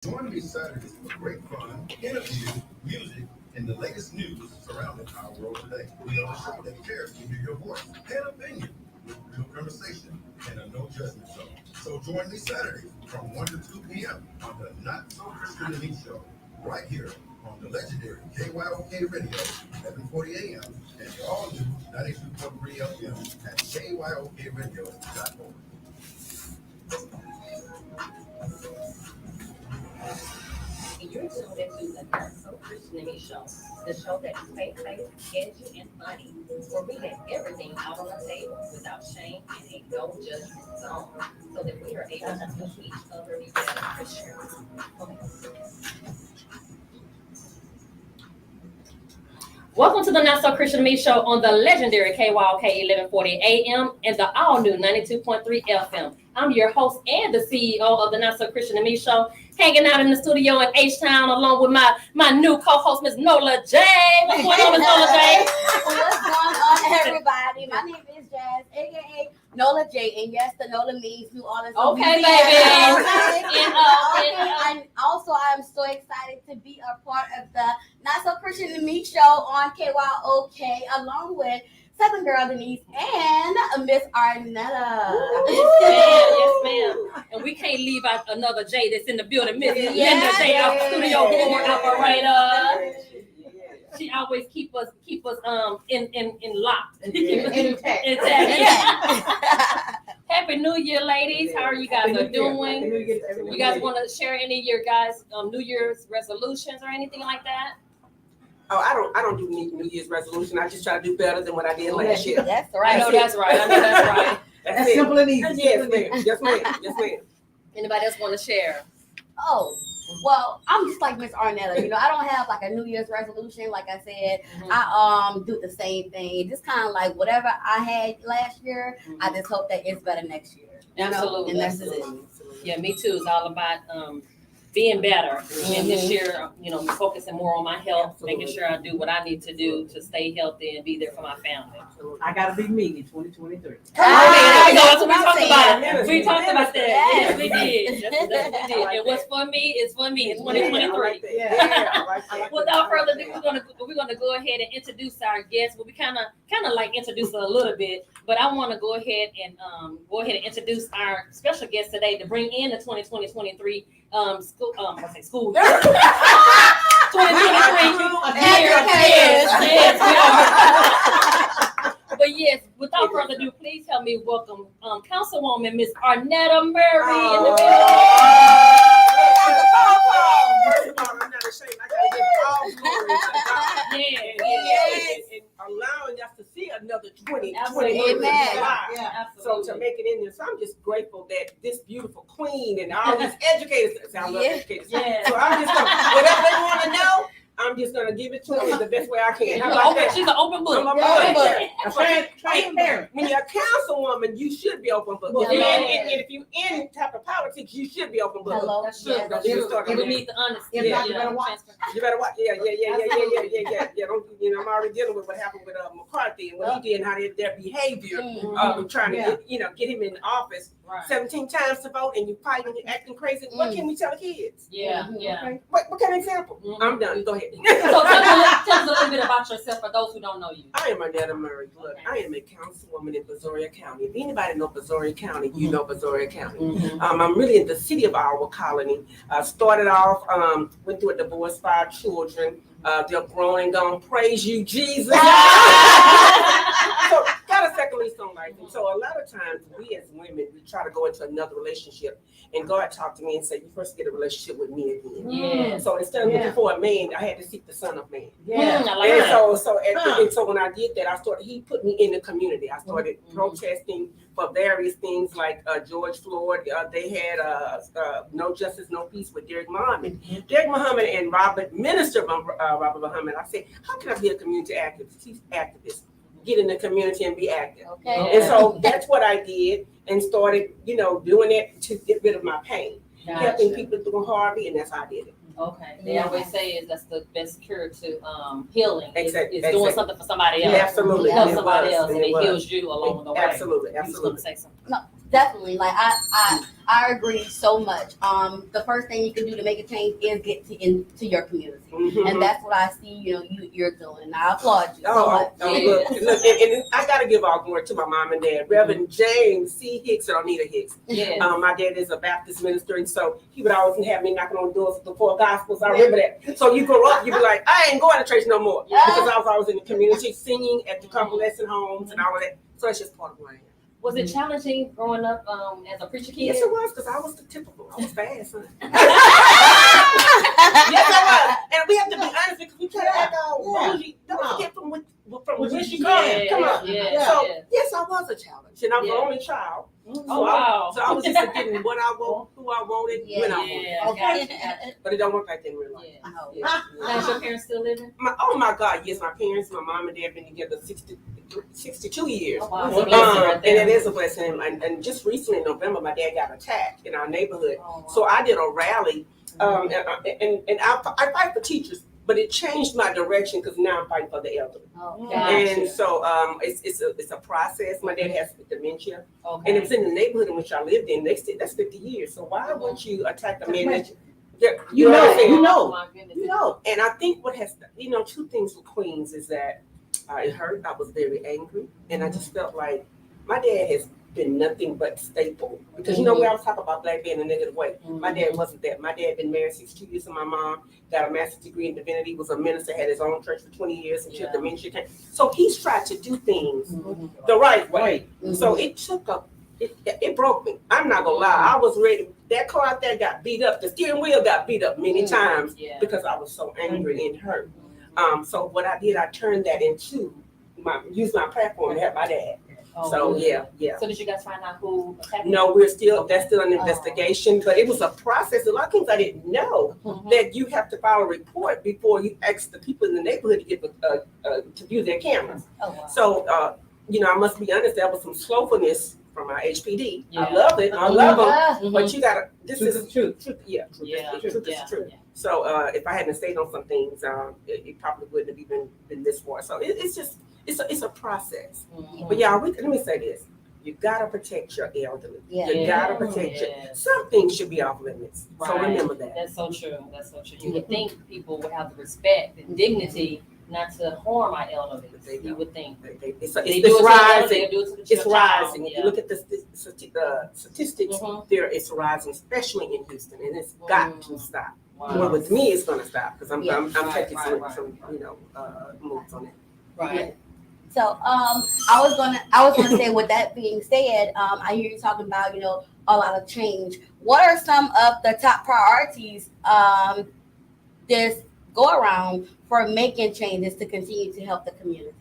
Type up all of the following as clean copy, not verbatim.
Join me Saturdays for great fun, interviews, music, and the latest news surrounding our world today. We are the show that cares to hear your voice and opinion with real conversation and a no judgment zone. So join me Saturdays from 1 to 2 p.m. on the Not So Christian and Me Show, right here on the legendary KYOK Radio, 1140 a.m. and the all new 92.3 FM at KYOKRadio.org. And you're tuned into the Not So Christian and Me Show, the show that is faith-based, edgy, and funny, where we lay everything out on the table without shame and a no judgment zone, so that we are able to help each other be better Christians. Okay. Welcome to the Not So Christian and Me Show on the legendary KYOK 1140 AM and the all-new 92.3 FM. I'm your host and the CEO of the Not So Christian and Me Show, hanging out in the studio in H-Town along with my new co-host, Miss Nola J. What's going on, Miss Nola J? What's going on, everybody? My name is Jazz, aka Nola J, and yes, the Nola means New Orleans. Okay, baby. And also, I'm so excited to be a part of the Not So Christian and Me Show on KYOK, along with Southern Girl Denise and Miss Arnetta. Yes, ma'am. And we can't leave out another J that's in the building, Miss Linda J, our studio board operator. She always keep us in locked. Intact. Happy New Year, ladies. How are you guys doing? You guys want to share any of your guys' New Year's resolutions or anything like that? Oh, I don't do New Year's resolution. I just try to do better than what I did last year. That's right. I know that's right. That's simple and easy. Yes, ma'am. Yes, ma'am. Anybody else want to share? Oh, well, I'm just like Miss Arnetta. I don't have like a New Year's resolution. Like I said, I do the same thing. Just kind of like whatever I had last year. I just hope that it's better next year. Absolutely. And that's it. Yeah, me too. It's all about being better. And this year, focusing more on my health, making sure I do what I need to do to stay healthy and be there for my family. I gotta be me in 2023. There we go. That's what we talked about. We talked about that. Yes, we did. That's we did. And what's for me is for me in 2023. Without further ado, we're gonna go ahead and introduce our guests. Well, we kind of like introduce her a little bit, but I want to go ahead and introduce our special guest today to bring in the 2023 school year. 2023 But yes, without further ado, please help me welcome Councilwoman Miss Arnetta Murray in the building. First of all, I'm not ashamed. I gotta give all glory to God. And allowing us to see another 2020. Amen. So to make it in there, so I'm just grateful that this beautiful queen and all these educators, I love educators. Yes. So I'm just gonna, whatever they want to know, I'm just gonna give it to them the best way I can. How about that? She's an open book. I'm open book. Transparent. When you're a councilwoman, you should be open book. And if you in type of politics, you should be open book. Hello. That's true. We need the honesty. If not, you better watch. You better watch. Yeah. Don't, I'm already dealing with what happened with McCarthy and what he did and how their behavior trying to get him in office 17 times to vote, and you fighting and acting crazy. What can we tell the kids? Yeah. What kind of example? I'm done. Go ahead. So tell us a little bit about yourself for those who don't know you. I am Arnetta Murray. Look, I am a councilwoman in Brazoria County. If anybody know Brazoria County, you know Brazoria County. I'm really in the city of our colony. Started off, went through a divorce, 5 children. They're grown and gone. Praise you, Jesus. So got a second lease on life. And so a lot of times we as women, we try to go into another relationship, and God talked to me and said, you first get a relationship with me again. Yeah. So instead of looking for a man, I had to seek the son of man. Yeah. I like And that. so when I did that, he put me in the community. I started protesting for various things like George Floyd. They had No Justice, No Peace with Derek Muhammad. Derek Muhammad and Robert Muhammad. I said, how can I be a community activist? Get in the community and be active. Okay. And so that's what I did and started, doing it to get rid of my pain. Helping people through Harvey, and that's how I did it. Okay. They always say is that's the best cure to healing. Exactly. Is doing something for somebody else. Absolutely. Help somebody was, else, and it was. heals you along the way. Absolutely. You was going to say something. No, Definitely. Like I agree so much. The first thing you can do to make a change is get into your community. And that's what I see, you're doing. And I applaud you so much. Look, and I gotta give all glory to my mom and dad. Reverend James C. Hicks and Arnetta Hicks. Yeah. My dad is a Baptist minister, and so he would always have me knocking on doors with the four gospels. I remember that. So you grow up, you be like, I ain't going to church no more. Because I was always in the community singing at the convalescent homes and all of that. So that's just part of who I am. Was it challenging growing up as a preacher kid? Yes, it was, because I was the typical. I was fast, huh? Yes, I was. And we have to be honest, because we can't act all bougie. Don't forget from where she come. Come on. So, yes, I was a challenge. And I'm the only child. Oh, wow. So I was just getting what I want, who I wanted, when I wanted. Okay. But it don't work like that in real life. Now, is your parents still living? Oh my God, yes, my parents, my mom and dad have been together 62 years. Oh, wow. It's a blessing right And there. it is a blessing. And just recently in November, my dad got attacked in our neighborhood. Oh, wow. So I did a rally, and I fight for teachers, but it changed my direction because now I'm fighting for the elderly. And so it's a process. My dad has dementia, and it was in the neighborhood in which I lived in. That's 50 years. So why would you attack a man that you know what I'm saying? Oh, my goodness. And I think what has, two things with Queens is that it hurt. I was very angry, and I just felt like my dad has been nothing but staple. Because we always talk about black men in a negative way. My dad wasn't that. My dad had been married 62 years to my mom, got a master's degree in divinity, was a minister, had his own church for 20 years until dementia came. So he's tried to do things the right way. So it took it broke me. I'm not gonna lie. I was ready. That car out there got beat up. The steering wheel got beat up many times because I was so angry and hurt. So what I did, I turned that into use my platform to help my dad. So yeah. So did you guys find out who attacked him? No, that's still an investigation, but it was a process. A lot of things I didn't know that you have to file a report before you ask the people in the neighborhood to give to view their cameras. Oh, wow. So I must be honest, there was some slowfulness from our HPD. I love it. I love them. But you gotta. This is the truth. Truth is the truth. So if I hadn't stayed on some things, it probably wouldn't have even been this far. So it's a process. But let me say this: you gotta protect your elderly. You gotta protect some things should be off limits. So remember that. That's so true. You would think people would have the respect and dignity not to harm our elderly. You would think. It's rising. It's rising. If you look at the statistics, it's rising, especially in Houston, and it's got to stop. Wow. Well, with me, it's gonna stop because I'm taking some moves on it. Right. So I was gonna say, with that being said, I hear you talking about a lot of change. What are some of the top priorities this go around for making changes to continue to help the community?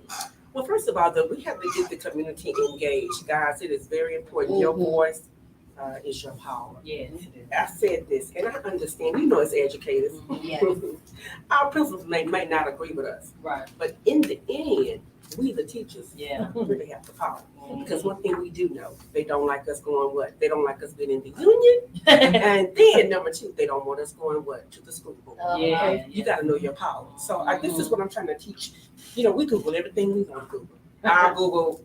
Well, first of all, we have to get the community engaged, guys. It is very important. Your voice is your power. Yes. I said this, and I understand. As educators, our principals may not agree with us, Right. but in the end, we the teachers really have the power. Because one thing we do know, they don't like us going what? They don't like us being in the union. And then number two, they don't want us going what? To the school board. You got to know your power. So this is what I'm trying to teach. We Google everything we want to Google.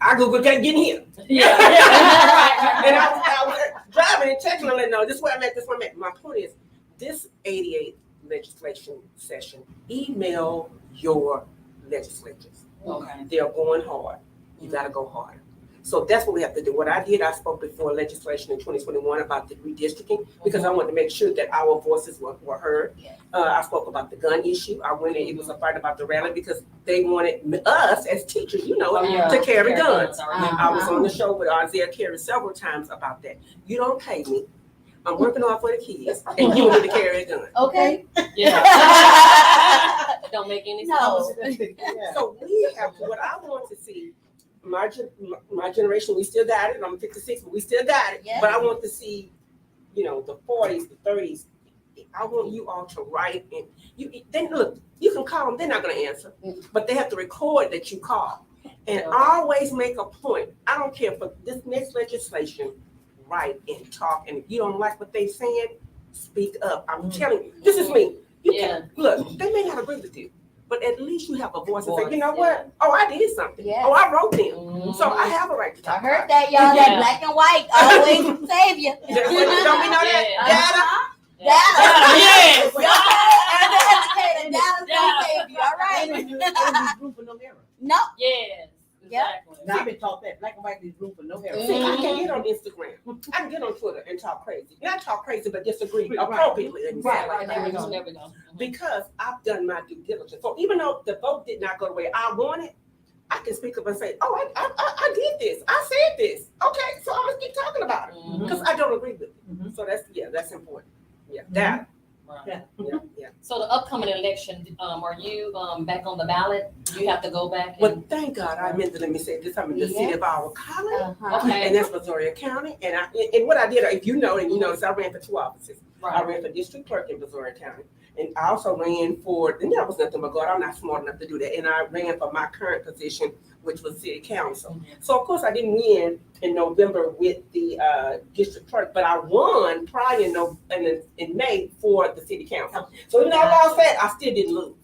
I Google can't get in here. And I was driving and checking and letting know this is where I'm at, this is where I'm at. My point is, this 88th legislation session, email your legislatures. Okay. They're going hard. You got to go harder. So that's what we have to do. What I did, I spoke before legislation in 2021 about the redistricting because I wanted to make sure that our voices were heard. I spoke about the gun issue. I went and it was a fight about the rally because they wanted us as teachers, to carry guns. I was on the show with Isaiah Carey several times about that. You don't pay me. I'm working hard for the kids, and you want me to carry a gun. Okay. Don't make any sense. No. So we have what I want to see. My generation, we still got it. I'm 56, but we still got it. Yeah. But I want to see, the 40s, the 30s. I want you all to write and then look. You can call them; they're not going to answer, but they have to record that you call and always make a point. I don't care for this next legislation. Write and talk, and if you don't like what they're saying, speak up. I'm telling you, this is me. You can look. They may not agree with you. but at least you have a voice and say, Voice, you know yeah. what? Oh, I did something. Yes. Oh, I wrote them. Mhm. So I have a right to I talk heard about that, y'all. Yeah. That black and white always save you. it. Don't we know that? Yeah. Data. Yes. As an educator, data's Data. gonna save you. All right. Room for no error. No. Yes. Yep. Exactly. Now, I've been taught that black and white is room for no error. See, I can get on Instagram. I can get on Twitter and talk crazy. Not talk crazy, but disagree Right. appropriately. And say it like There we that. go. There we go. Because I've done my due diligence. So even though the vote did not go the way I wanted, I can speak up and say, oh, I did this. I said this. Okay, so I'm going to keep talking about it. Mhm. Because I don't agree with it. Mhm. So that's important. Yeah, that. Right. Yeah. So the upcoming election, are you back on the ballot? You have to go back Well, and, thank God I meant to let me say this. I'm in the city of our colony. Uh-huh. okay, And that's Missouri County. And what I did, if you know, and you notice, I ran for 2 offices. I right, ran for district clerk in Missouri County. And I also ran for, and that was nothing but God, I'm not smart enough to do that. And I ran for my current position, which was city council. Mhm. So of course I didn't win in November with the district clerk, but I won prior in May for the city council. So even though I lost that, I still didn't lose.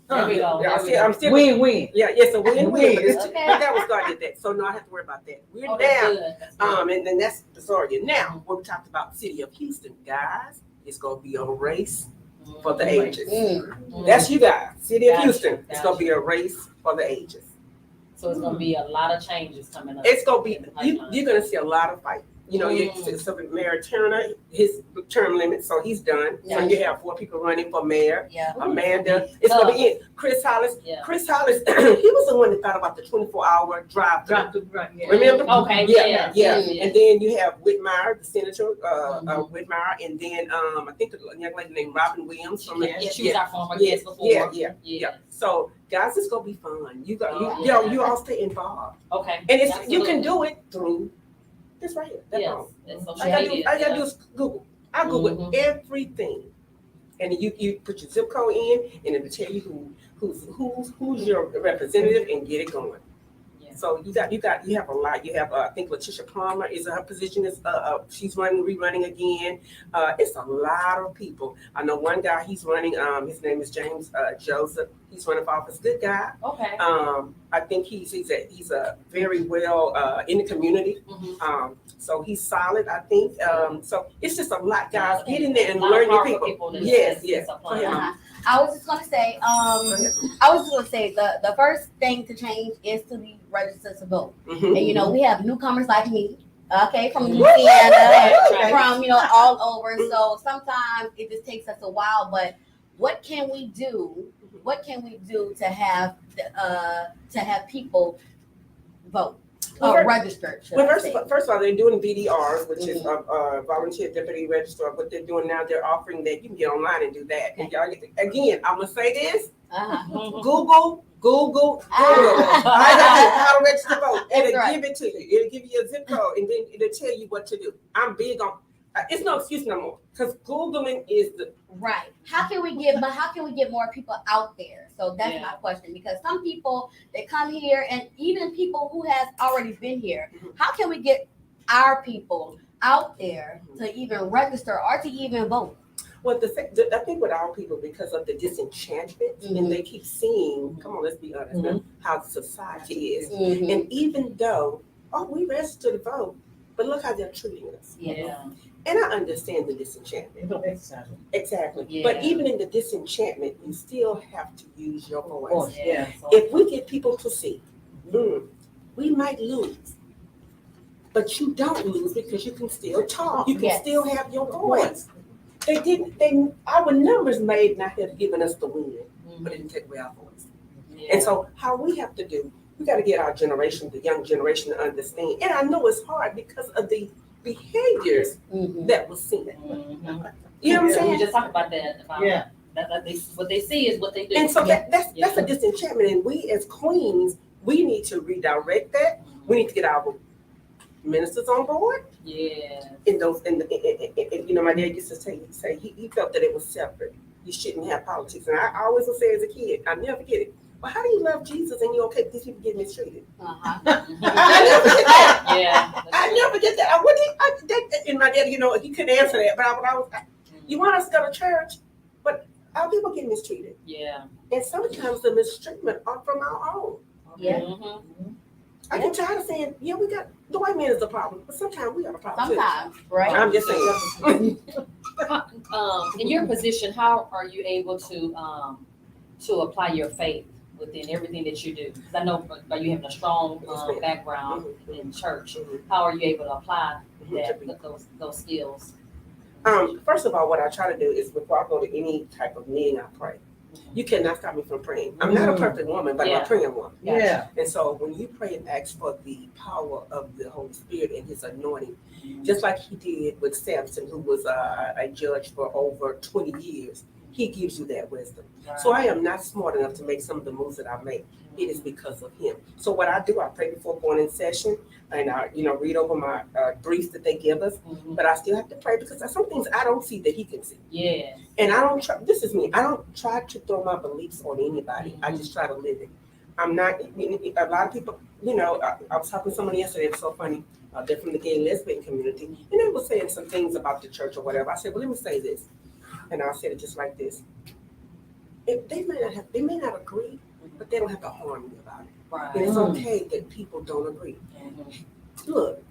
There we go. Yeah, There we go. I'm still Win-win. Yeah, it's a win-win. Win. But it's- Okay. but that was God did that. So no, I have to worry about that. We're Oh, that's now. good. That's good. And then that's Missouri. Now, when we talked about the city of Houston, guys, it's gonna be a race for the ages. Mhm. That's you guys, city of Gotcha, Houston. It's gotcha. gonna be a race for the ages. So it's gonna be a lot of changes coming up. It's gonna be in the pipeline. you're gonna see a lot of fight. You know, so Mayor Turner, his term limit, so he's done. So Yeah. you have 4 people running for mayor. Yeah. Amanda, it's gonna be it. Chris Hollis. Yeah. Chris Hollis, he was the one that thought about the 24-hour drive. Drop the right. Yeah. Remember? Okay, Yeah, yeah. And then you have Whitmire, the senator, Mhm. Whitmire, and then I think the young lady named Robin Williams from Yeah, she was our former Yeah, guest before. yeah. So guys, it's gonna be fun. You got Oh, you know, you all stay involved, Okay. and it's you Absolutely. can do it through this right here. That Yes, phone. and social All you media. gotta do is Google. I Google Mhm. everything, and you put your zip code in, and it'll tell you who's your representative, and get it going. Yeah. So you have a lot. You have I think Letitia Palmer is her position is she's rerunning again. It's a lot of people. I know one guy he's running. His name is James Joseph. He's running for office. Good guy. Okay. I think he's a very well in the community. Mhm. So he's solid. I think. So it's just a lot, guys. Get in there and A lot of learn your powerful people. that Yes, is yes. Go applying. ahead, Mom. Uh-huh. I was just gonna say, the first thing to change is to be registered to vote. Mhm. And you know, we have newcomers like me, okay, from Mhm. Louisiana, Right. from all over. So sometimes it just takes us a while. But what can we do? What can we do to have people vote Well, or register? should Well, I first say. of all, they're doing VDRs, which is volunteer deputy registrar. What they're doing now, they're offering that you can get online and do that. And y'all get again, I'm gonna say this: Uh-huh. Mhm. Google. Ah. I got how to register to vote. That's It'll right. give it to you. It'll give you a zip code, and then it'll tell you what to do. I'm big on. It's no excuse no more because Googling is the Right. How can we get more people out there? So that's Yeah. my question, because some people they come here, and even people who has already been here, Mhm. how can we get our people out there to even register or to even vote? Well, I think with our people, because of the disenchantment, Mhm. and they keep seeing, come on, let's be honest, Mhm. now, how society is. Mhm. And even though, we register to vote, but look how they're treating us. Yeah. And I understand the They disenchantment. don't exercise it. Exactly. Yeah. But even in the disenchantment, you still have to use your Of voice. course, yeah. If we get people to see, we might lose. But you don't lose because you can still talk. You can Yes. still have your voice. Our numbers may not have given us the win, but it didn't take away our voice. Yeah. And so how we have to do, we got to get our generation, the young generation, to understand. And I know it's hard because of the behaviors Mhm. that was seen. Mhm. You know what I'm We saying? just talked about that. About Yeah. that what they see is what they do. And so Yeah. that's a disenchantment. And we as queens, we need to redirect that. We need to get our ministers on board. Yeah. In those, you know, my dad used to say he felt that it was separate. You shouldn't have politics. And I always would say as a kid, I never forget it. Well, how do you love Jesus and you're okay with these people getting mistreated? Uh-huh. I never forget that. Yeah. I never forget that. And my dad, you know, he couldn't answer that. But you want us to go to church, but Our people get mistreated. Yeah. And sometimes the mistreatment are from our own. Yeah. Mhm. I get tired of saying, yeah, we got, the white man is the problem, but sometimes we are the problem too. Sometimes, right? I'm just saying. In your position, how are you able to apply your faith within everything that you do? Because I know by you having a strong background in church, how are you able to apply those skills? First of all, what I try to do is before I go to any type of meeting, I pray. You cannot stop me from praying. I'm not a perfect woman, but I'm a praying woman. Yeah. And so when you pray and ask for the power of the Holy Spirit and his anointing, just like he did with Samson, who was a judge for over 20 years, he gives you that wisdom. So I am not smart enough to make some of the moves that I make. It is because of him. So what I do, I pray before going in session, and I, read over my briefs that they give us. But I still have to pray because there's some things I don't see that he can see. Yeah. And I don't try. This is me. I don't try to throw my beliefs on anybody. I just try to live it. I'm not. A lot of people. I was talking to someone yesterday. It was so funny. They're from the gay and lesbian community, and they were saying some things about the church or whatever. I said, well, let me say this, and I'll say it just like this. If they may not agree, but they don't have to harm you about it. Right. And it's okay that people don't agree. Look,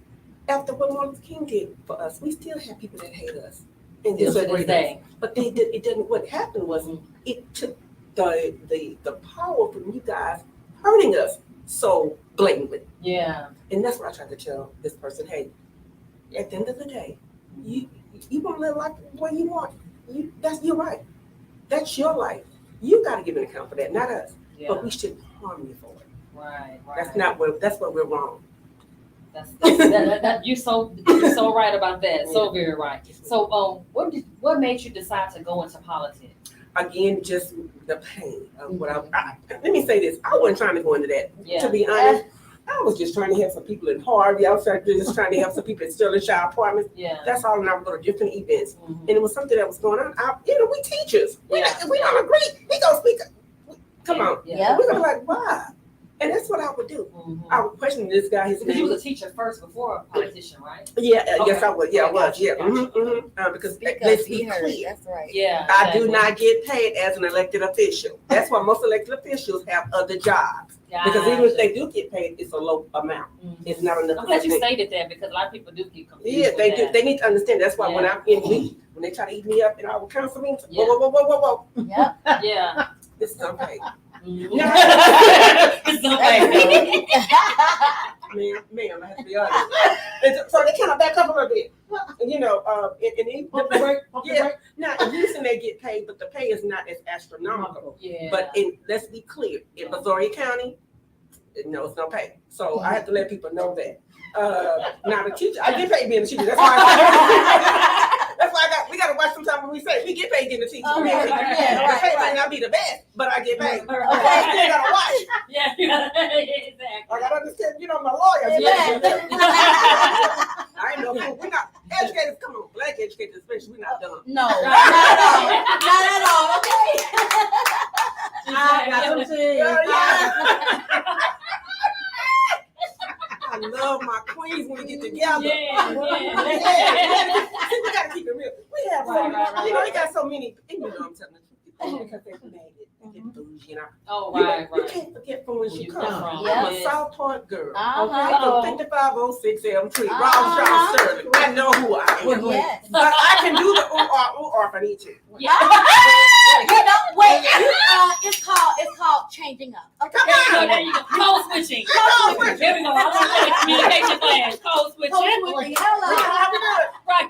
after what Martin Luther King did for us, we still have people that hate us and disagree with us. But it didn't. What happened was it took the power from you guys hurting us so blatantly. Yeah. And that's what I tried to tell this person. Hey, at the end of the day, you want to live life the way you want. You're right. That's your life. You got to give an account for that, not us. Yeah. But we shouldn't harm you for it. Right. That's where we're wrong. You're so right about that. So very right. So what made you decide to go into politics? Again, just the pain of what let me say this. I wasn't trying to go into that. Yeah. To be honest, I was just trying to help some people in Harvey. I was just trying to help some people in Sterling Shire Apartments. Yeah. That's all. And I would go to different events. And it was something that was going on. We teachers. We don't agree. We gonna speak. Come on. Yeah. We're gonna be like, why? And that's what I would do. I would question this guy. Because you was a teacher first before a politician, right? Yeah, Okay. yes, I was. Yeah, I was. Yeah, Gotcha. because Because let's he be heard. clear. That's right. Yeah. I do not get paid as an elected official. That's why most elected officials have other jobs. Because even if they do get paid, it's a low amount. It's not enough. I'm glad you stated that because a lot of people do get confused. Yeah, they do. That. They need to understand. That's why when I'm in meet, when they try to eat me up in our council meetings, whoa. Yep. Yeah. This is unpaid. It's okay. Ma'am, I have to be honest. And so they kind of back up a little bit. And now in Houston they get paid, but the pay is not as astronomical. Yeah. But let's be clear, in Missouri County, no, it's no pay. So I have to let people know that. Now the teacher, I get paid being a teacher. That's why we gotta watch sometimes when we say we get paid being a teacher. The pay might not be the best, but I get paid. Okay, you gotta watch. Yeah, exactly. I gotta understand, my lawyer. I ain't no fool. We're not educators. Come on, black educators especially. We're not dumb. No, not at all. Okay. I got some things. I love my queens when we get together. Yeah. We gotta keep it real. We have we got so many, and I'm telling the truth, because they made it. They get bougie, You can't forget from where she comes from. I'm a South Park girl. I'm from 5506 Elm Tree, Ross Sterling. I know who I am. Yes. But I can do the ooh if I need to. Wait. It's called changing up. Okay. There you go. Code switching. There we go. I want communication class. Code switching. Hello. Right.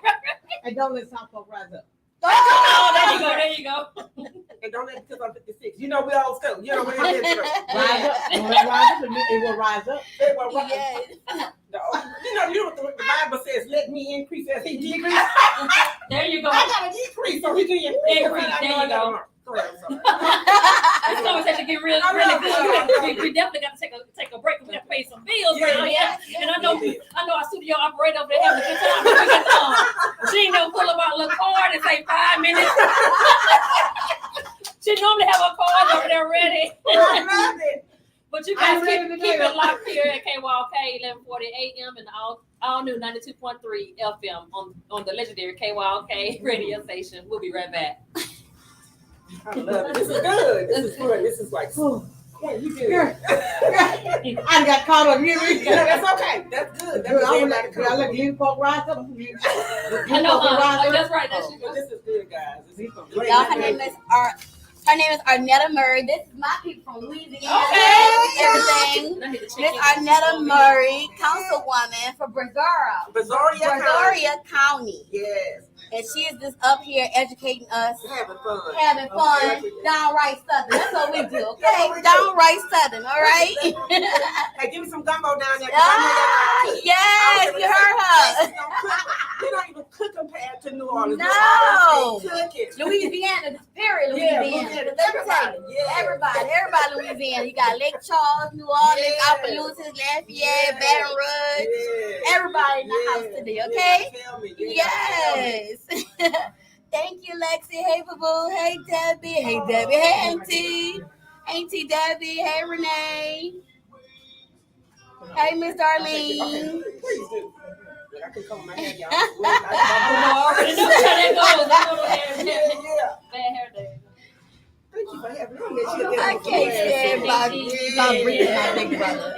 And don't let South Park rise up. Oh, there you go. And don't let it because I'm 56. We all still. You know what it is. Rise up. When it rise up, it will rise up. It will rise. Yes. You know what the Bible says, let me increase as he decrease. There you go. I gotta decrease so he can increase. There you go. Go ahead, I'm sorry. This conversation get really good. We definitely got to take a break. We got to pay some bills around here. And I know our studio operator over there having a good time. She ain't no pull up our little card and say 5 minutes. She normally have her cards over there ready. I love it. But you guys keep it locked here at KYLK 1140 AM and all new 92.3 FM on the legendary KYLK radio station. We'll be right back. I love it. This is good. This is good. This is like, yeah, you do. I got caught on you. Yeah, that's okay. That's good. That's I everybody let Lily Folk rise up. I know, that's right. That's This is good, guys. This is great. Y'all, her name is Arnetta Murray. This is my people from Louisiana. Okay. Everything. Miss Arnetta Murray, councilwoman for Brazoria County. Yes. And she is just up here educating us, Having fun. downright Southern. That's what we do, okay? Downright Southern, all right? Hey, give me some gumbo down there. Yes, you heard her. We don't even cook compared to New Orleans. No. Cook it. Louisiana, the spirit Louisiana. Everybody Louisiana. You got Lake Charles, New Orleans, Opelousas, Lafayette, Baton Rouge. Everybody in the house today, okay? Yes. Thank you, Lexi. Hey, boo. Hey, Debbie. Hey, Debbie. Hey, Auntie. Auntie Debbie. Hey, Renee. Hey, Miss Darlene. Please do. I can comb my hair, y'all. I already know how that goes. Bad hair day. Thank you for having me. I can't stand my breathing, my big brother.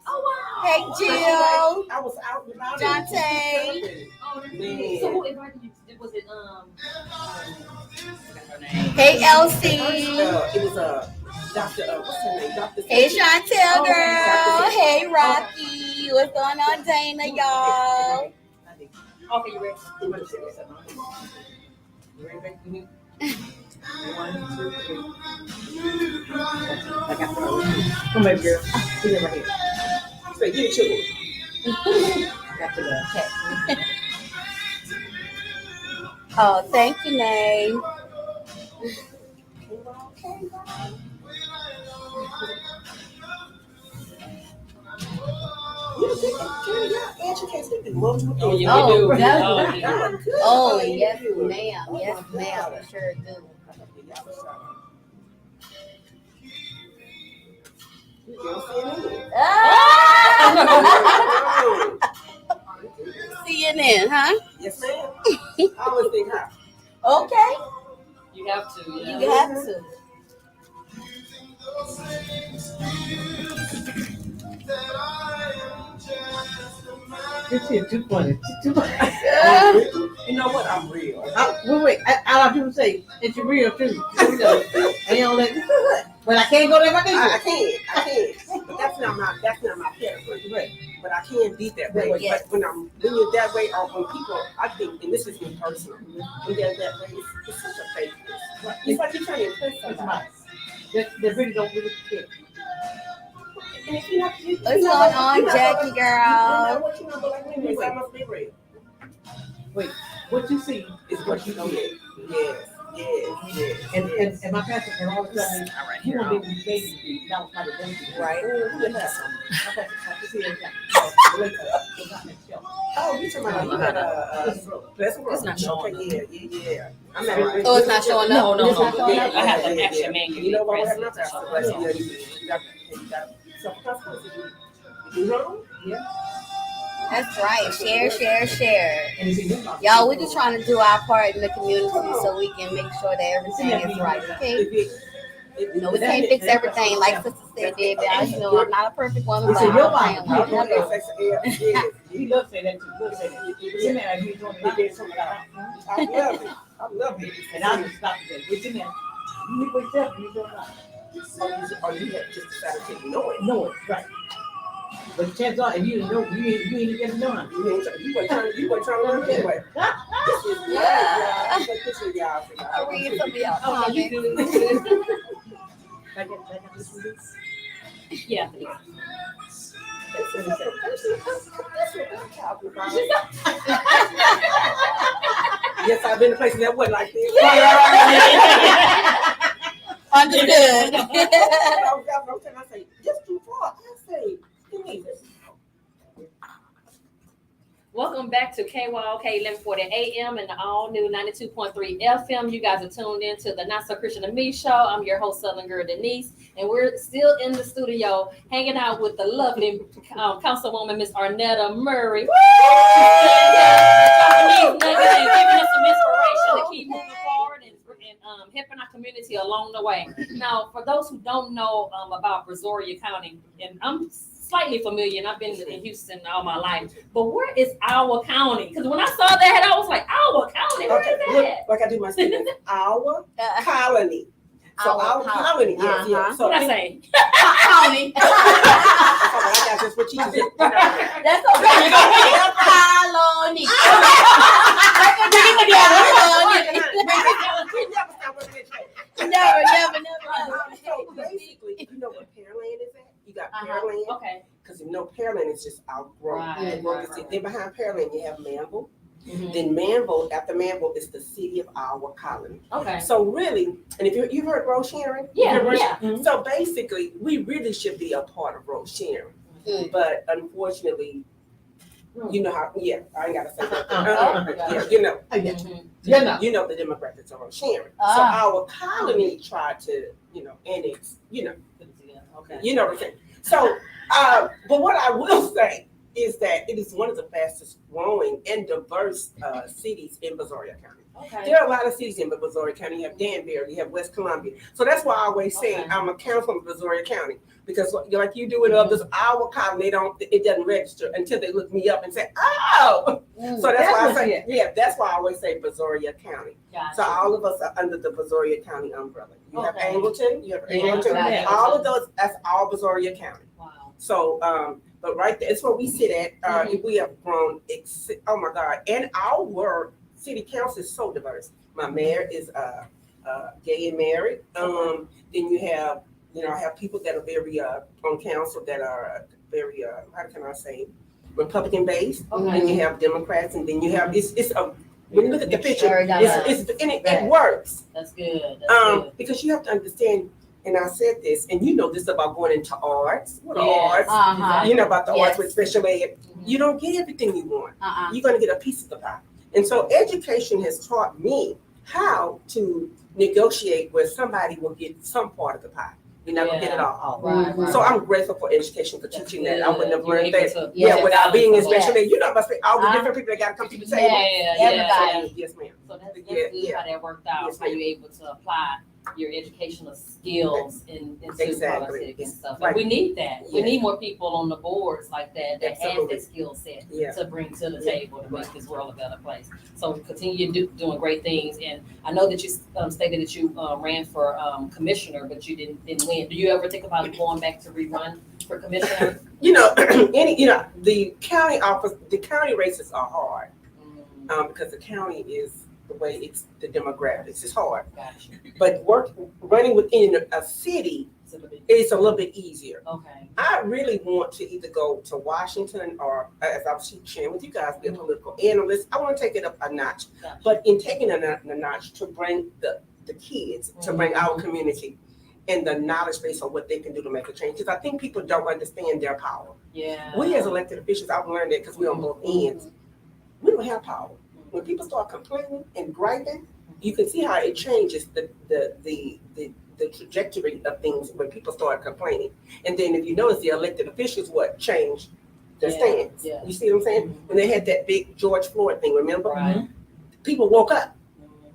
Oh, wow. Hey, Jill. I was out without Dante. So who invited you? Was it Hey, Elsie. It was Dr. What's her name? Dr. Hey, Chantel, girl. Hey, Rocky. What's going on, Dana, y'all? Okay, you ready? Come here, girl. Sit right here. Say, give it to me. After that. Oh, thank you, Nay. Oh, yeah, Oh, we do. definitely. Oh, yes, ma'am. Yes, ma'am. We sure do. CNN, huh? Yes, ma'am. I always think how. Okay. You have to. Yeah. You have to. This shit too funny. Too funny. You know what? I'm real. Wait. I like people say it's real too. And you don't let. But I can't go there if I need I can't. But that's not my category. Right. But I can be that way. Yes. But when I'm doing it that way, or when people, I think, and this is me personally, when they're that way, it's such a fakeness. It's like you're trying to impress It's somebody. mine. They really don't really care. And if you have to, What's going on, Jackie girl? Wait, what you see It's what you know. Yes. and my pastor and all of a sudden he wanted to be baby. That was my baby. Right. My pastor to see everything. Oh, you talking about you got It's not showing. Yeah. Oh, it's not showing up? No. It's not showing up? I have an action man. You know what? I have my Press pastor, it. but yeah, you got some consequences. You know? That's right. Share. And if you do Y'all, we're just trying to do our part in the community so we can make sure that everything is right, okay? You know, we can't fix everything like Sister said, Debbie. You know, I'm not a perfect woman, but I'm trying. he loves saying that too. Loves saying that. It's in there like he's doing it. I love it. And I'll just stop it. It's in there. You need to yourself and you're doing it. Or you have just decided to ignore it. Know it, right. But chances are, if you didn't know, you ain't get it done. You weren't trying to learn anyway. I'll read some of y'all Oh, you comments. do. Back up this release. Yeah. Yes, I've been to places that wasn't like this. Understood. I say, just too far. I say, Welcome back to KYOK 1140 AM and the all new 92.3 FM. You guys are tuned in to the Not So Christian and Me show. I'm your host, Southern Girl Denise, and we're still in the studio hanging out with the lovely councilwoman, Miss Arnetta Murray. Giving us some inspiration to keep moving helping our community along the way. Now, for those who don't know about Brazoria County, and I'm slightly familiar, and I've been in Houston all my life, but where is our county? Because when I saw that, I was like, our county, where is that? Like I do my students, our colony. So our colony, yes. So What I say? County. I got just what you said. That's okay. Colony. Never. So basically, you know what Pearland is at? You got Pearland. Okay. Because you know Pearland is just outgrown. Right. Then behind Pearland you have Manville. Mm-hmm. Then Manville, after Manville is the city of our colony. Okay. So really, and if you've heard Rose Sharon? Yeah. Mm-hmm. So basically, we really should be a part of Rose Sharon. Mm. But unfortunately, you know how, I ain't got to say that. Uh-huh. You know. Mm-hmm. You know the demographics of Rose Sharon. So Ah. our colony tried to, annex, Okay. you know what I'm saying? So, but what I will say is that it is one of the fastest growing and diverse cities in Brazoria County. Okay. There are a lot of cities in Brazoria County. You have Danbury, you have West Columbia. So that's why I always say Okay. I'm a councilman from Brazoria County, because like you do in others, our colony, it doesn't register until they look me up and say, oh. So that's why I say, that's why I always say Brazoria County. Gotcha. So all of us are under the Brazoria County umbrella. You have Okay. Angleton, you have Yeah, Angleton. okay. All of those, that's all Brazoria County. Wow. So, but right there, it's where we sit at. We have grown, oh my God. And our city council is so diverse. My mayor is gay and married. Then you have, I have people that are very, on council that are very, how can I say, Republican based. Okay. Then you have Democrats, and then you have, when you look at the picture, Very diverse. it works. That's good. That's good. Because you have to understand, and I said this, and you know this about going into arts. What are Yes. arts? You know about the Yes. arts with special ed. You don't get everything you want. You're going to get a piece of the pie. And so education has taught me how to negotiate where somebody will get some part of the pie. You're not going to get it all. Right. So I'm grateful for education for teaching that. I wouldn't have You're learned able that. to- Without being in Yes. special ed. You know about all the different people that got to come to the table. Everybody. Yes, ma'am. So that's Yeah, good yeah. how that worked out. Yes, How you're able to apply your educational skills into Exactly. politics and stuff. Right. And we need that. We Yeah. need more people on the boards like that has Absolutely. that skill set Yeah. to bring to the Yeah. table to make this world a better place. So continue doing great things. And I know that you stated that you ran for commissioner, but you didn't win. Do you ever think about going back to rerun for commissioner? The county races are hard because the county is the way it's the demographics. It's hard, Gotcha. but running within a city is a little bit easier. Okay. I really want to either go to Washington or, as I was sharing with you guys, be a political analyst. I want to take it up a notch, Gotcha. but in taking it a notch to bring the kids, to bring our community and the knowledge base of what they can do to make a change. Because I think people don't understand their power. Yeah. We as elected officials, I've learned that because we're on both ends. We don't have power. When people start complaining and griping, you can see how it changes the trajectory of things when people start complaining. And then if you notice, the elected officials change their stance. Yeah. You see what I'm saying? When they had that big George Floyd thing, remember? Right. People woke up.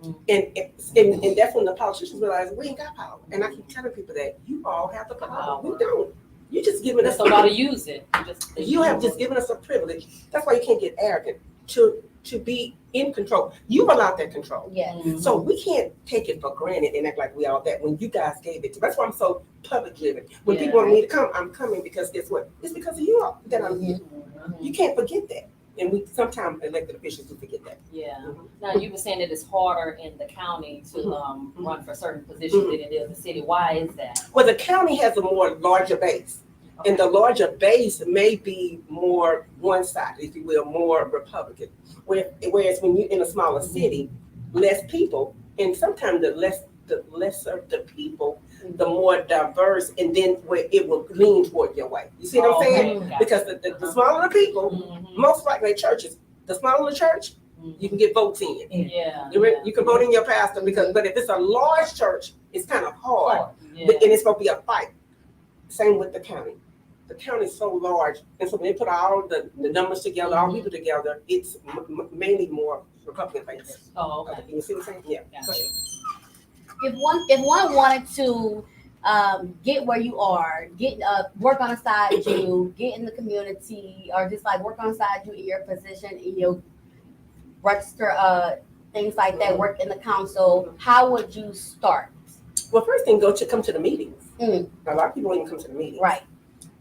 Mhm. And that's when the politicians realized we ain't got power. And I keep telling people that you all have the power. We don't. You're just giving us Somebody use it. You have just given us a privilege. That's why you can't get arrogant to be in control. You've allowed that control. Yes. So we can't take it for granted and act like we all that when you guys gave it to. That's why I'm so public driven. When Yeah. people want me to come, I'm coming because guess what? It's because of you all that I'm here. Mhm. You can't forget that. And we sometimes elected officials do forget that. Yeah. Mhm. Now you were saying that it's harder in the county to run for certain positions than it is in the city. Why is that? Well, the county has a more larger base. And the larger base may be more one-sided, if you will, more Republican. Whereas when you're in a smaller city, less people, and sometimes the lesser the people, the more diverse, and then where it will lean toward your way. You see what I'm saying? Okay. Because the smaller the people, Mhm. most likely churches, the smaller the church, you can get votes in. Yeah. You can vote in your pastor but if it's a large church, it's kind of hard. Yeah. And it's going to be a fight. Same with the county. The county is so large, and so when they put all the numbers together, all people together, it's mainly more Republican based. Oh, okay. You see what I'm saying? Yeah. Gotcha. if one wanted to get where you are, get work on the side you, get in the community, or just like work on the side you in your position, in your register, things like that, work in the council, how would you start? Well, first thing, come to the meetings. A lot of people don't even come to the meetings. Right.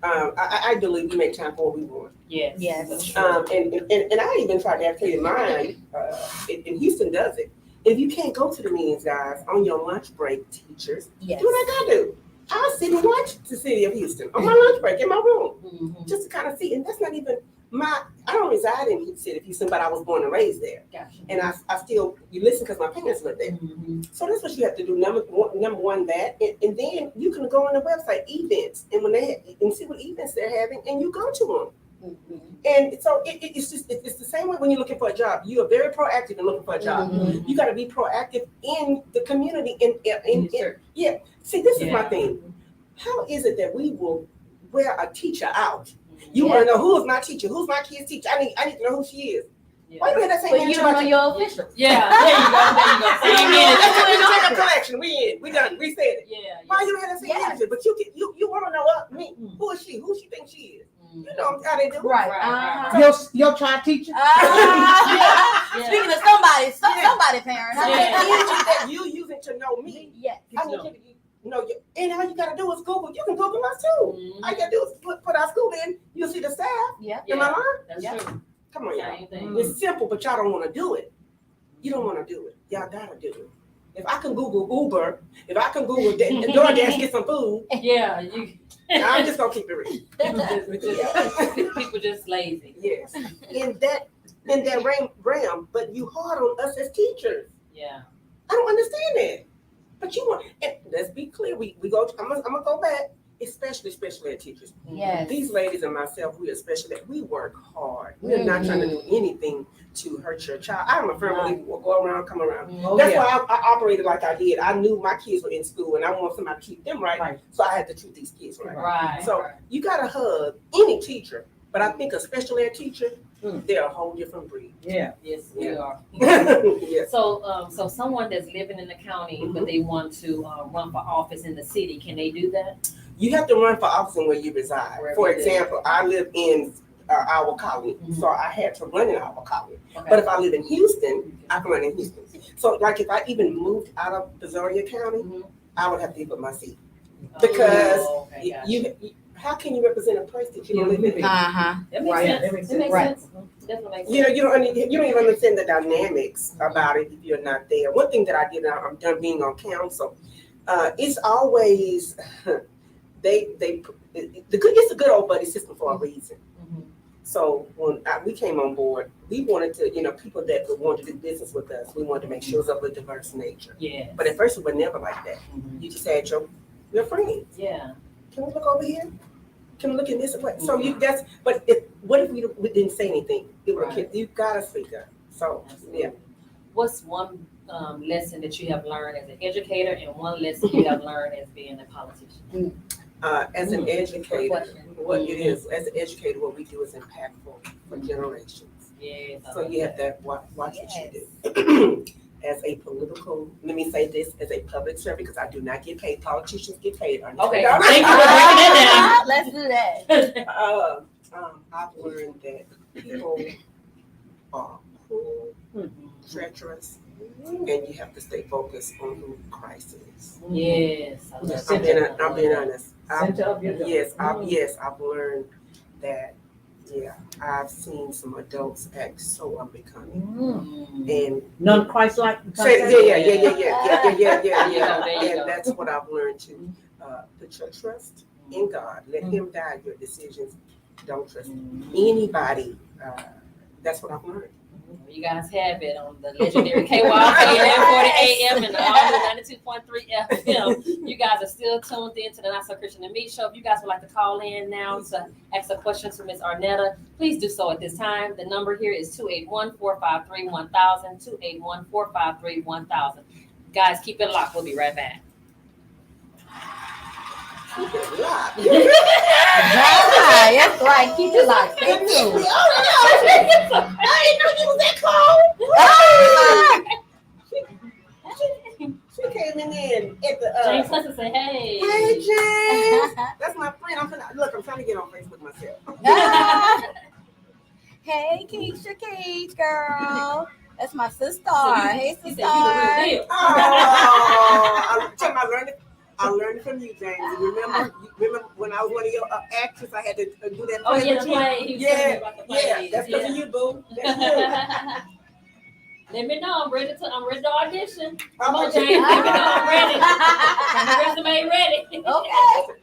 I believe we make time for what we want. Yes. Yes. And I even tried to advocate in mine, and Houston does it. If you can't go to the meetings, guys, on your lunch break, teachers, Yes. do what I gotta do. I'll sit and watch the city of Houston on my lunch break in my room, just to kind of see. And that's not even I don't reside in the city of Houston, but I was born and raised there. Gotcha. And I still, you listen because my parents live there. So that's what you have to do. Number one, that. And then you can go on the website, events, and and see what events they're having, and you go to them. And so it's the same way when you're looking for a job. You are very proactive in looking for a job. You got to be proactive in the community. Yeah. See, this is my thing. How is it that we will wear a teacher out? You want to know who is my teacher? Who's my kid's teacher? I need to know who she is. Why you had that same But you don't know your officials. Yeah, there you go. That's a collection. We done. We said it. Yeah. Why you had that same manager? But you want to know me? Who is she? Who she thinks she is? You know how they do. Right. Your child teacher. Speaking of somebody parent. That you using to know me. Yes. I need you to know you. And all you gotta do is Google. You can Google us too. All you gotta do is put our school in. You'll see the staff. Yeah. Am I lying? That's true. Come on, y'all. Same thing. It's simple, but y'all don't want to do it. You don't want to do it. Y'all gotta do it. If I can Google Uber, if I can Google DoorDash, get some food, Yeah, I'm just gonna keep it real. people just lazy. Yes, in that realm, but you hard on us as teachers. Yeah. I don't understand that. But you want, and let's be clear. We go. I'm gonna go back. Especially ed teachers. Yes. These ladies and myself, we work hard. We're not trying to do anything to hurt your child. I'm a firm believer. We'll go around, come around. That's why I operated like I did. I knew my kids were in school, and I want somebody to treat them right. So I had to treat these kids right. Right. So you gotta hug any teacher, but I think a special ed teacher, they're a whole different breed. Yeah. Yes, we are. Yes. So someone that's living in the county, but they want to run for office in the city, can they do that? You have to run for office in where you reside. Wherever For you live. example, I live in our colony, so I had to run in our colony. Okay. But if I live in Houston, I can run in Houston. So, like, if I even moved out of Brazoria County, I would have to give up my seat because how can you represent a place that you don't live in? Uh-huh. That makes Right. sense. That makes It makes Right. sense. Definitely makes You sense. know, you don't even understand the dynamics about it if you're not there. One thing that I did, I'm done being on council. It's always it's a good old buddy system for a reason. So when we came on board, we wanted to, people that would want to do business with us. We wanted to make sure it was of a diverse nature. Yeah. But at first, we were never like that. You just had your friends. Yeah. Can we look over here? Can we look in this way? So what if we didn't say anything? You gotta speak up. So yeah. What's one lesson that you have learned as an educator, and one lesson you have learned as being a politician? As an educator, question. what it is, as an educator, what we do is impactful for generations. Yes. So you have to watch what you do. As a political, let me say this, as a public servant, because I do not get paid. Politicians get paid. Okay. Thank you for breaking that Let's do that. I've learned that people are cruel, treacherous, and you have to stay focused on who Christ is. down. Yes. I'm being honest. Center of your job. I've learned that. Yeah, I've seen some adults act so unbecoming, and Non-Christ-like. yeah. And that's what I've learned too. Put your trust in God. Let Him guide your decisions. Don't trust anybody. That's what I've learned. You guys have it on the legendary KYP at 40 AM and all the 92.3 FM. You guys are still tuned in to the Not So Christian and Me show. If you guys would like to call in now to ask a question for Ms. Arnetta, please do so at this time. The number here is 281-453-1000, 281-453-1000. Guys, keep it locked. We'll be right back. That's right. Keep it locked. Stay tuned. I didn't know you was that cold. She came in there at the James Hudson said, hey. Hey James, that's my friend. I'm trying to get on Facebook myself. Hey, Keisha, Keith, girl. That's my sister. Hey, He sister. said, you the real deal. Oh, I learned it from you, James. Remember when I was one of your actors, I had to do that. Oh, yeah, with the you? play. He was telling me about the play. Yeah, that's because of you, boo. That's you. Let me know. I'm ready to audition. Come Oh, on, James. Let me know. I'm ready. My resume ready. Okay.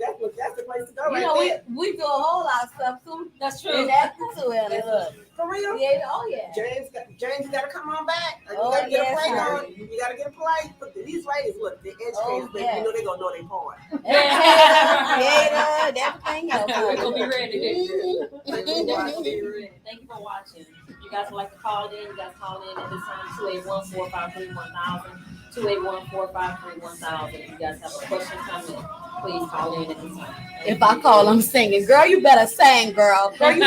That's the place to go You know, we do a whole lot of stuff too. That's true. And acting too, Ellie. Look. For real? Yeah, oh yeah. James, you gotta come on back. You Oh, gotta get yes, a play honey. on. You gotta get a play. But these ladies, look, the educators, Oh, but yes. you know they're gonna know their part. Creator, everything else. We're going to be ready. Mhm. Thank you for watching. You guys would like to call in. You guys call in at this time, 281-453-1000. 281-453-1000. If you guys have a question, comment, please call in at this time. If I call them singing, girl, you better sing, girl. Girl, you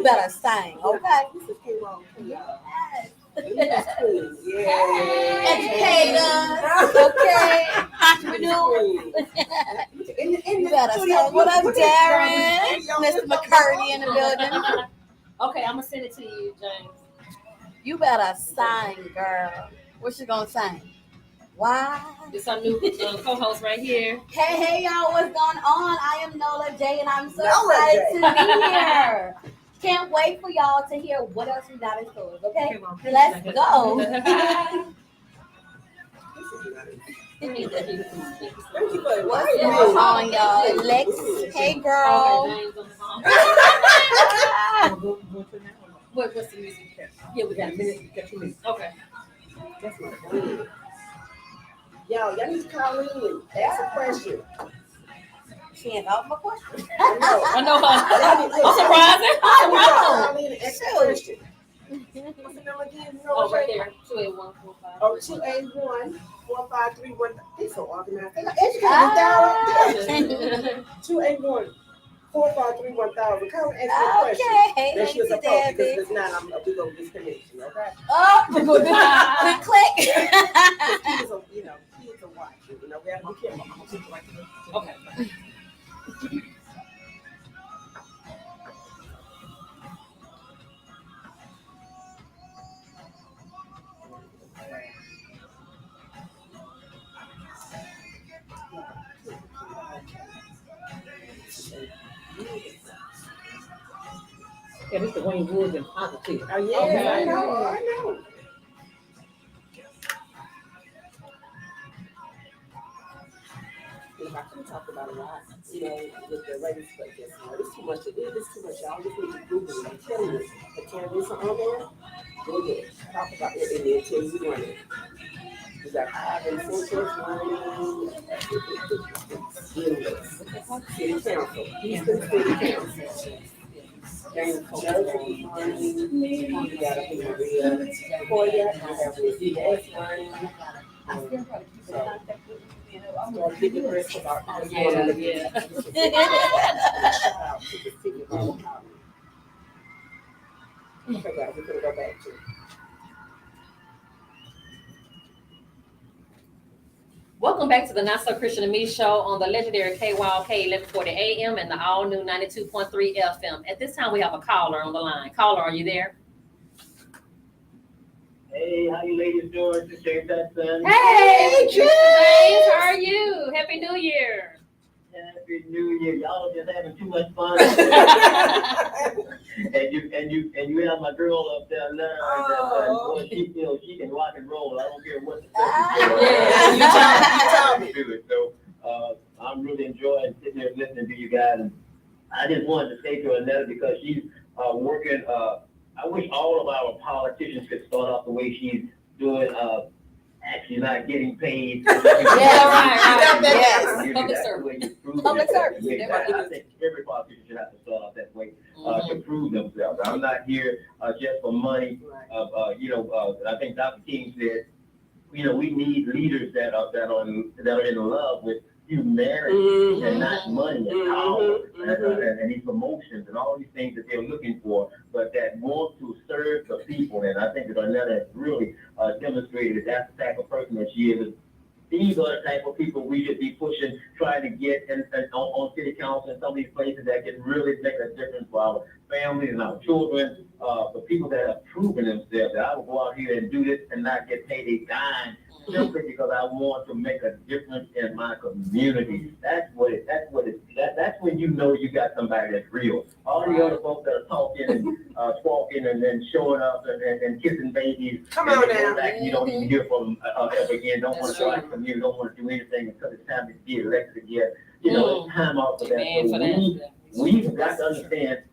better sing, okay? This is K-Roll. Yes. Yeah. Educators, okay? Entrepreneurs. You better sing. What up, Darren? Mr. McCurdy in the building. Okay, I'm going to send it to you, James. You better sing, girl. What you gonna sing? Why? This our new co-host right here. Hey, y'all, what's going on? I am Nola J, and I'm so Nola excited J. to be here. Can't wait for y'all to hear what else we got in store, okay? Let's go. Thank you for What's inviting going me. on, y'all? Lex, hey, girl. Okay, James on the phone. What's the music? Yeah, we got a minute. We got 2 minutes. Okay. That's my friend. Y'all need to call in and ask a question. She ain't got my question. I know her. I'm surprised. Call in and ask a question. What's the number again? You know Oh, what right I'm there. 281-45. Oh, 281-453-1. It's so organized. They got educated down up there. 281-453-1000. Come and ask me a question. Okay, Then thank she'll you, approach because Debbie. if it's not, we go disconnection, okay? Oh, click. He is a watch. You know, we have to be careful. I'm gonna put you right there. Okay. Yeah, Mr. Wayne Woods and positive. Oh, yeah, Okay. I know. If I could talk about a lot, with the race, but it's too much. It's too much. Y'all just need to Google it. I'm telling you, the candidates are on there. Google it. Talk about it and then tell you when it. You got five and centers running. City Council. Houston City Council. James Jersey running. You got a Maria Koya. You have Lizzie S running. Start getting the rest of our Yeah. Shout out to the city of Alabama. Okay, guys, we're gonna go back to. Welcome back to the Not So Christian and Me show on the legendary KYLK 1140 AM and the all new 92.3 FM. At this time, we have a caller on the line. Caller, are you there? Hey, how you ladies doing? This is James Hudson. Hey, James, how are you? Happy New Year. Happy New Year. Y'all are just having too much fun. and you have my girl up there now. Oh. She can rock and roll. I don't care what the do it. So I'm really enjoying sitting here listening to you guys. And I just wanted to say to Arnetta because she's working. I wish all of our politicians could start off the way she's doing. Actually not getting paid. Right. Yes. Public service. Public service. I think every politician should have to start off that way to prove themselves. I'm not here just for money. I think Dr. King said, we need leaders that are in love with humanity and not money and power and these promotions and all these things that they're looking for, but that want to serve the people. And I think that Arnetta has really demonstrated that that's the type of person that she is. these are the type of people we should be pushing, trying to get on city council and some of these places that can really make a difference for our families and our children, the people that have proven themselves that I will go out here and do this and not get paid a dime simply because I want to make a difference in my community. That's when you know you got somebody that's real. All the other folks that are talking and squawking and then showing up and kissing babies. Come on now. Back, you don't even hear from them ever again. Don't want to join the community. Don't want to do anything until it's time to get elected again. You know, it's time out for that. Amen for that. We've got to understand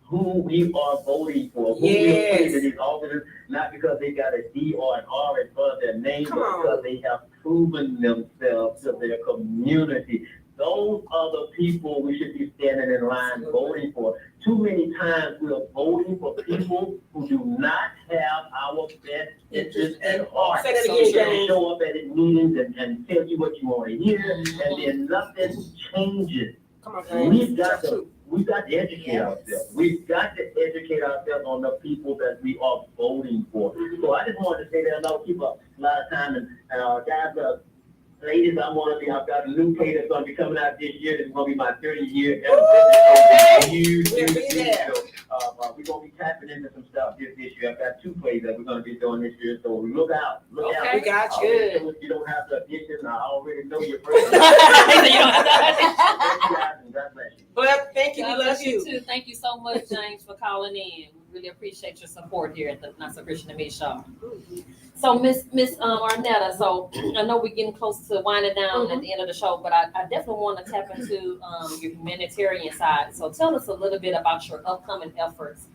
who we are voting for, who Yes. we put in these offices, not because they got a D or an R in front of their name, Come but on. because they have proven themselves to their community. Those are the people we should be standing in line voting for. Too many times we are voting for people who do not have our best interest at heart. Say that So again, they James. show up at meetings and tell you what you want to hear, and then nothing changes. Come on, James. We've got to educate ourselves. We've got to educate ourselves on the people that we are voting for. So I just wanted to say that I don't keep a lot of time. And guys, ladies, I've got a new play that's going to be coming out this year. It's going to be my 30-year anniversary. We'll be there. So we're going to be tapping into some stuff this year. I've got 2 plays that we're going to be doing this year. So look out. Look out. We got you. You don't have to audition. I already know your friends. You don't have to- God bless you. Well, thank you. We God love bless you. too. Thank you so much, James, for calling in. We really appreciate your support here at the Not So Christian to Me show. So, Miss Arnetta, so I know we're getting close to winding down at the end of the show, but I definitely want to tap into your humanitarian side. So, tell us a little bit about your upcoming efforts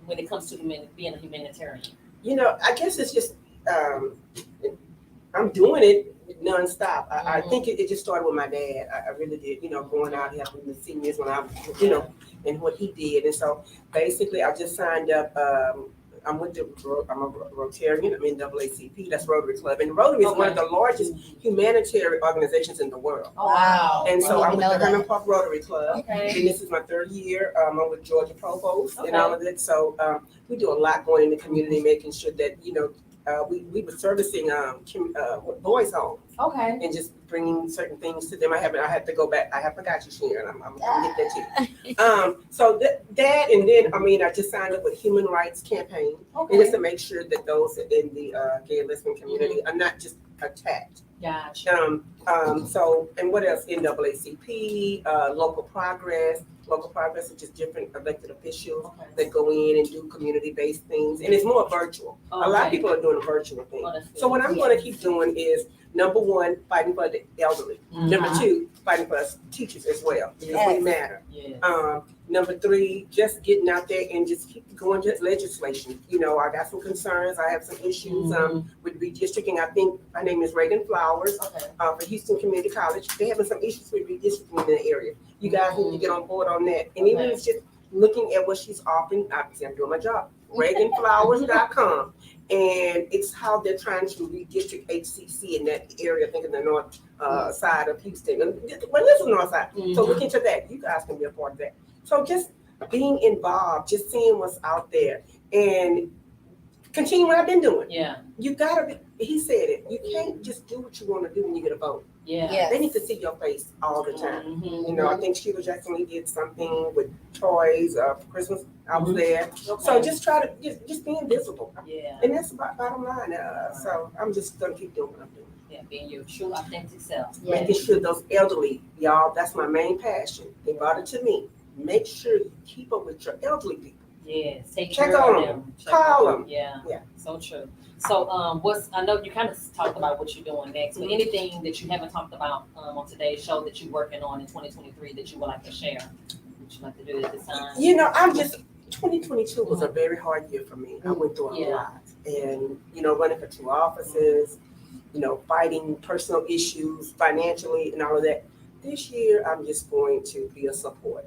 when it comes to being a humanitarian. You know, I guess it's just I'm doing it nonstop. I think it just started with my dad. I really did, you know, going out helping the seniors when I was, you know, and what he did. And so basically I just signed up. I'm a Rotarian. I'm in NAACP. That's Rotary Club. And Rotary is one of the largest humanitarian organizations in the world. Oh, wow. And so I'm with the that. Herman Park Rotary Club. Okay. And this is my 3rd year. I'm with Georgia Provost and all of it. So we do a lot going in the community, making sure that, you know, we were servicing boys' homes Okay. and just bringing certain things to them. I had to go back. I forgot you, Sharon. I'm gonna get that too. So that and then I just signed up with Human Rights Campaign, and just to make sure that those in the gay and lesbian community are not just attacked. Gotcha. So and what else? NAACP, Local Progress. Local Progress, which is different elected officials that go in and do community-based things, and it's more virtual. A lot of people are doing a virtual thing. So what I'm going to keep doing is, number 1, fighting for the elderly. Number 2, fighting for us teachers as well, because we matter. Yeah. Number 3, just getting out there and just keep going to legislation. You know, I got some concerns. I have some issues with redistricting. I think my name is Reagan Flowers for Houston Community College. They're having some issues with redistricting in the area. You guys need to get on board on that. And even if it's just looking at what she's offering, obviously I'm doing my job. ReaganFlowers.com. And it's how they're trying to redistrict HCC in that area, I think in the north side of Houston. Well, this is the north side. So look into that. You guys can be a part of that. So just being involved, just seeing what's out there and continue what I've been doing. Yeah. You gotta be, he said it, you can't just do what you want to do when you get a vote. Yeah. They need to see your face all the time. Mhm. You know, I think Sheila Jackson Lee did something with toys for Christmas. I was there. So just try to just be invisible. Yeah. And that's about bottom line. So I'm just gonna keep doing what I'm doing. Yeah. Being your true, authentic self. Making sure those elderly, y'all, that's my main passion. They brought it to me. Make sure you keep up with your elderly people. Yes. Take Check care on of them. them. Check Call on them. Yeah. Yeah. So true. So I know you kind of talked about what you're doing next, but anything that you haven't talked about on today's show that you're working on in 2023 that you would like to share? Would you like to do it at this time? You know, 2022 was a very hard year for me. I went through a lot. And, you know, running for 2 offices, you know, fighting personal issues financially and all of that. This year, I'm just going to be a support.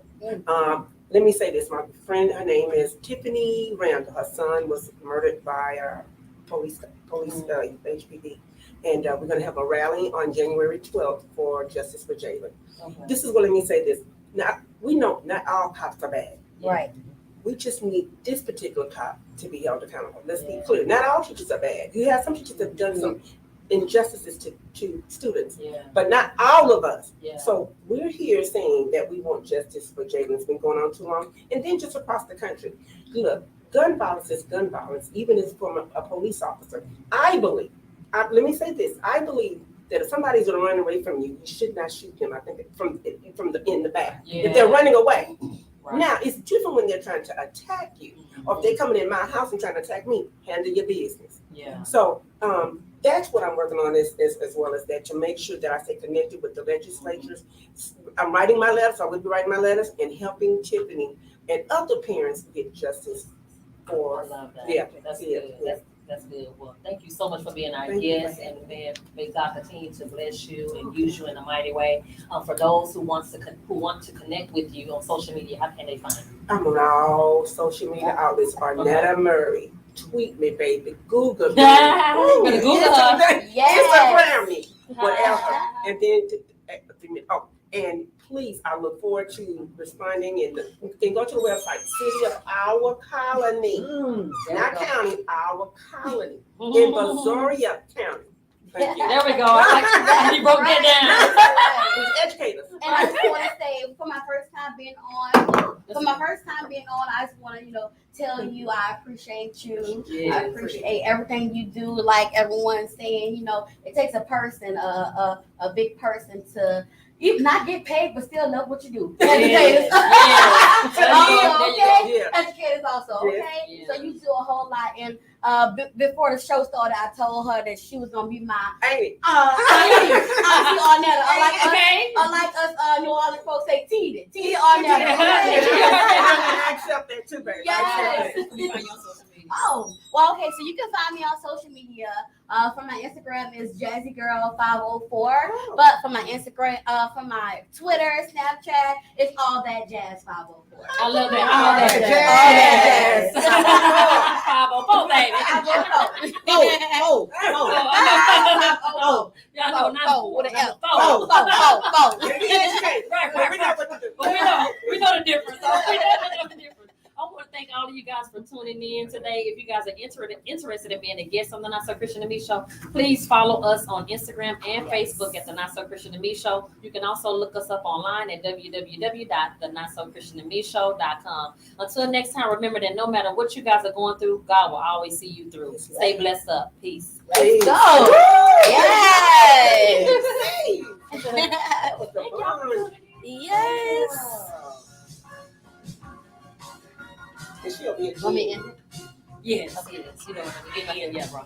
Let me say this. My friend, her name is Tiffany Randall. Her son was murdered by police HPD. And we're going to have a rally on January 12th for Justice for Jalen. Okay. This is what, let me say this. Now, we know not all cops are bad. Right. We just need this particular cop to be held accountable. Let's be clear. Not all teachers are bad. You have some teachers that have done some injustices to students, Yeah, but not all of us. yeah. So we're here saying that we want justice for Jalen. It's been going on too long. And then just across the country, look, gun violence is gun violence, even if from a police officer. I believe, let me say this, I believe that if somebody's gonna run away from you, you should not shoot them. I think from the in the back. If they're running away. Right. Now, it's different when they're trying to attack you. Or if they're coming in my house and trying to attack me, handle your business. Yeah. So that's what I'm working on as well as that, to make sure that I stay connected with the legislatures. I'm writing my letters, I will be writing my letters and helping Tiffany and other parents get justice I for. love that. Yeah. That's Yeah. good. That's good. Well, thank you so much for being our Thank you. guest, and then may God continue to bless you and use you in a mighty way. For those who want to connect with you on social media, how can they find you? I'm on all social media outlets. Arnetta Murray. Tweet me, baby. Google me. You better Google her. Instagram me. Whatever. And then, and please, I look forward to responding. And you can go to the website, City of Our Colony, not county, Our Colony in Brazoria County. Thank you. There we go. You broke that down. It's educators. And I just want to say, for my first time being on, I just want to, tell you I appreciate you. Yeah. I appreciate everything you do. Like everyone's saying, it takes a person, a big person to even not get paid, but still know what you do. Educators. Yeah. Educators also, okay? Yeah. So you do a whole lot. And before the show started, I told her that she was going to be my Ain't it? Auntie Arnetta. Okay. Unlike us New Orleans folks say Tita. Tita Arnetta. I accept that too, baby. Yes. Oh, well, okay. So you can find me on social media. For my Instagram is JazzyGirl504. But for my Instagram, for my Twitter, Snapchat, it's all that jazz 504. I love that. All that Jazz. jazz. 504, baby. Y'all know not with an F. We educated. Right. We know what to do. But we know the difference. So we know the difference. I want to thank all of you guys for tuning in today. If you guys are interested in being a guest on the Not So Christian to Me Show, please follow us on Instagram and Facebook at the Not So Christian to Me Show. You can also look us up online at www.thenotsochristtiantomeshow.com. Until next time, remember that no matter what you guys are going through, God will always see you through. Stay blessed up. Peace. Let's go. Yes. That was the bomb. Yes. And she'll be a Want me in? Yes. You know, yeah, bro.